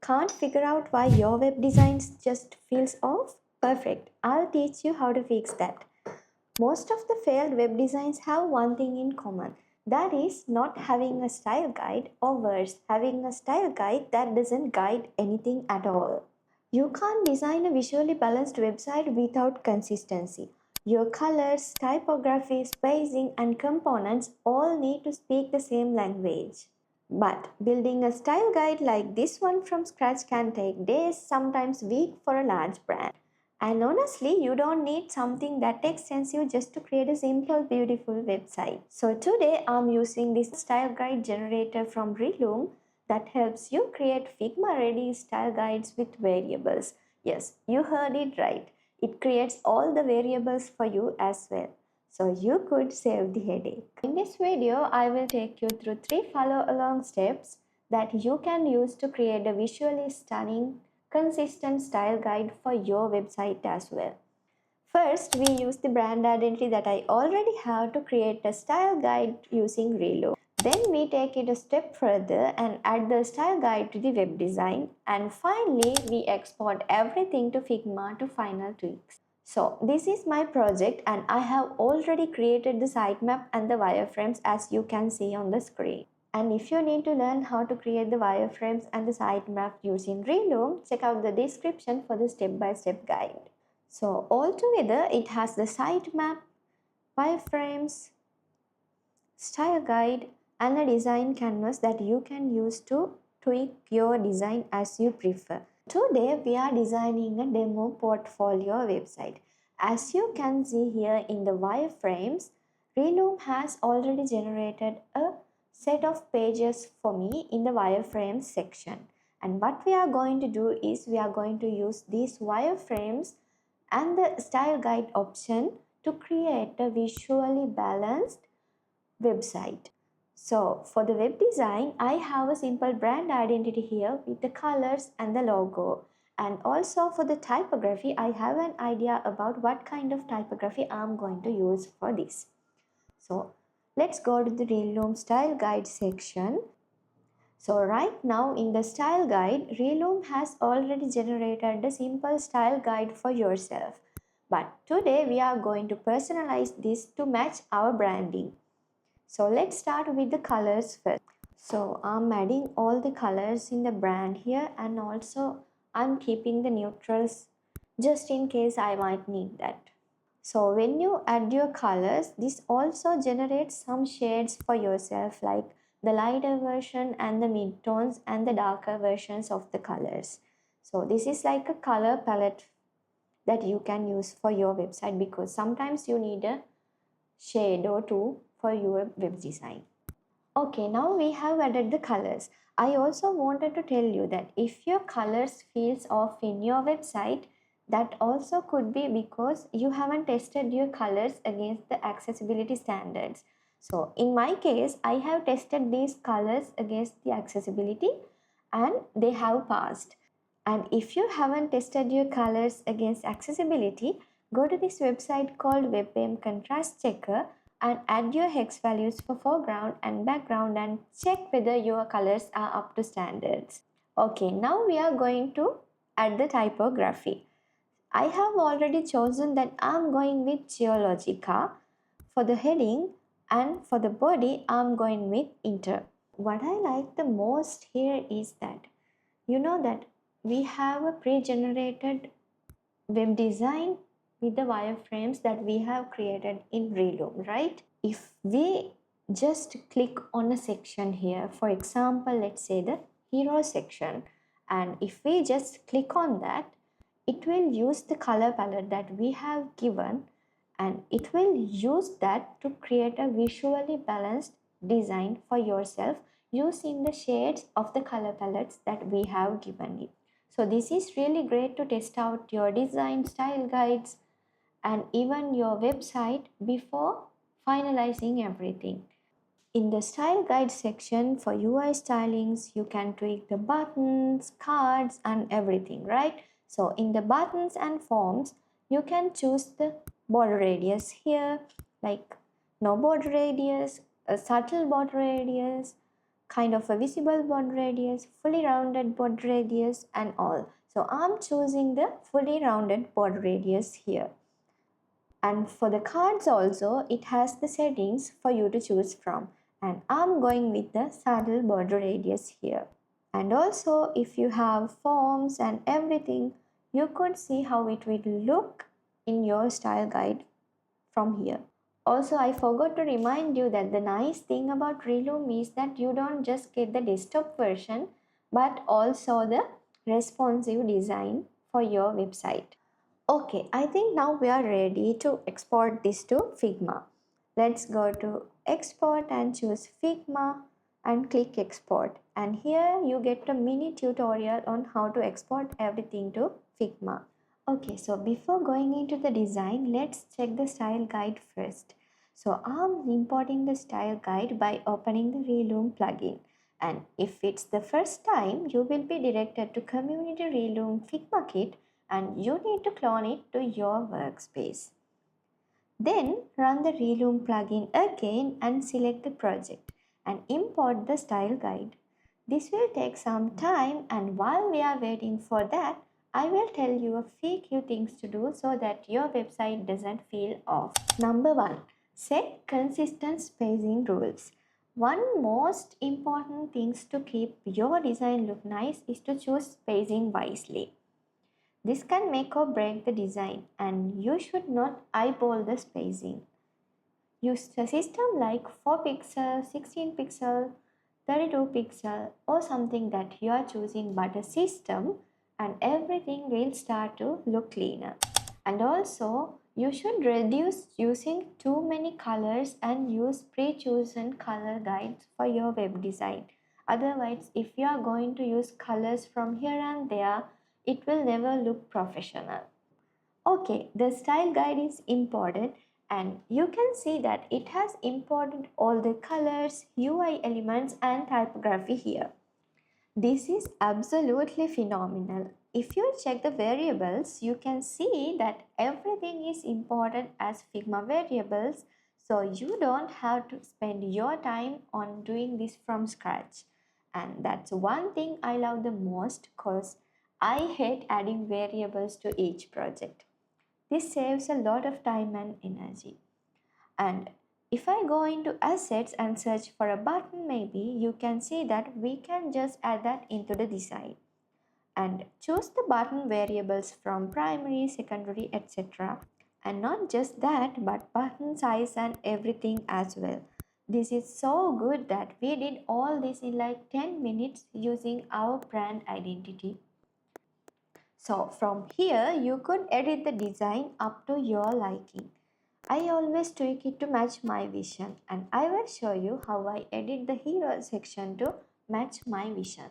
Can't figure out why your web design just feels off? Perfect. I'll teach you how to fix that. Most of the failed web designs have one thing in common. That is not having a style guide, or worse, having a style guide that doesn't guide anything at all. You can't design a visually balanced website without consistency. Your colors, typography, spacing, and components all need to speak the same language. But building a style guide like this one from scratch can take days, sometimes weeks for a large brand. And honestly, you don't need something that extensive just to create a simple, beautiful website. So today I'm using this style guide generator from Relume that helps you create Figma ready style guides with variables. Yes, you heard it right. It creates all the variables for you as well. So you could save the headache. In this video, I will take you through 3 follow along steps that you can use to create a visually stunning, consistent style guide for your website as well. First, we use the brand identity that I already have to create a style guide using Relume. Then we take it a step further and add the style guide to the web design. And finally, we export everything to Figma to final tweaks. So this is my project and I have already created the sitemap and the wireframes as you can see on the screen. And if you need to learn how to create the wireframes and the sitemap using Relume, check out the description for the step-by-step guide. So altogether, it has the sitemap, wireframes, style guide, and a design canvas that you can use to tweak your design as you prefer. Today, we are designing a demo portfolio website. As you can see here in the wireframes, Relume has already generated a set of pages for me in the wireframes section. And what we are going to do is we are going to use these wireframes and the style guide option to create a visually balanced website. So for the web design, I have a simple brand identity here with the colors and the logo. And also for the typography, I have an idea about what kind of typography I'm going to use for this. So let's go to the Relume style guide section. So right now in the style guide, Relume has already generated a simple style guide for yourself. But today we are going to personalize this to match our branding. So let's start with the colors first. So I'm adding all the colors in the brand here, and also I'm keeping the neutrals just in case I might need that. So when you add your colors, this also generates some shades for yourself, like the lighter version and the mid-tones and the darker versions of the colors. So this is like a color palette that you can use for your website, because sometimes you need a shade or two for your web design. Okay, now we have added the colors. I also wanted to tell you that if your colors feels off in your website, that also could be because you haven't tested your colors against the accessibility standards. So in my case, I have tested these colors against the accessibility and they have passed. And if you haven't tested your colors against accessibility, go to this website called WebAIM Contrast Checker and add your hex values for foreground and background and check whether your colors are up to standards. Okay, now we are going to add the typography. I have already chosen that I'm going with Geologica for the heading, and for the body I'm going with Inter. What I like the most here is that you know that we have a pre-generated web design with the wireframes that we have created in Relume, right? If we just click on a section here, for example, let's say the hero section, and if we just click on that, it will use the color palette that we have given, and it will use that to create a visually balanced design for yourself using the shades of the color palettes that we have given it. So this is really great to test out your design style guides and even your website before finalizing everything. In the style guide section for UI stylings, you can tweak the buttons, cards and everything, right? So in the buttons and forms, you can choose the border radius here, like no border radius, a subtle border radius, kind of a visible border radius, fully rounded border radius and all. So I'm choosing the fully rounded border radius here. And for the cards also, it has the settings for you to choose from. And I'm going with the saddle border radius here. And also if you have forms and everything, you could see how it will look in your style guide from here. Also, I forgot to remind you that the nice thing about Relume is that you don't just get the desktop version but also the responsive design for your website. Okay, I think now we are ready to export this to Figma. Let's go to export and choose Figma and click export. And here you get a mini tutorial on how to export everything to Figma. Okay, so before going into the design, let's check the style guide first. So I'm importing the style guide by opening the Relume plugin. And if it's the first time, you will be directed to Community Relume Figma Kit and you need to clone it to your workspace. Then run the Relume plugin again and select the project and import the style guide. This will take some time, and while we are waiting for that, I will tell you a few things to do so that your website doesn't feel off. Number 1. Set consistent spacing rules. One most important things to keep your design look nice is to choose spacing wisely. This can make or break the design, and you should not eyeball the spacing. Use a system like 4 pixel, 16 pixel, 32 pixel or something that you are choosing, but a system, and everything will start to look cleaner. And also you should reduce using too many colors and use pre-chosen color guides for your web design. Otherwise, if you are going to use colors from here and there, it will never look professional. Okay, the style guide is important and you can see that it has imported all the colors, UI elements and typography here. This is absolutely phenomenal. If you check the variables, you can see that everything is imported as Figma variables, so you don't have to spend your time on doing this from scratch. And that's one thing I love the most because I hate adding variables to each project. This saves a lot of time and energy. And if I go into assets and search for a button, maybe you can see that we can just add that into the design and choose the button variables from primary, secondary, etc. And not just that, but button size and everything as well. This is so good that we did all this in like 10 minutes using our brand identity. So from here, you could edit the design up to your liking. I always tweak it to match my vision, and I will show you how I edit the hero section to match my vision.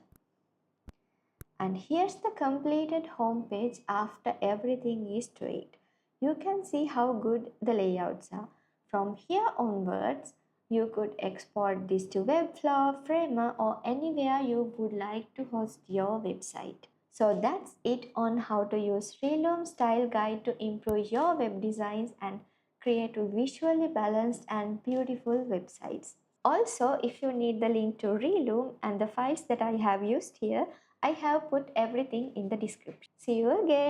And here's the completed home page after everything is tweaked. You can see how good the layouts are. From here onwards, you could export this to Webflow, Framer or anywhere you would like to host your website. So that's it on how to use Relume Style Guide to improve your web designs and create visually balanced and beautiful websites. Also, if you need the link to Relume and the files that I have used here, I have put everything in the description. See you again.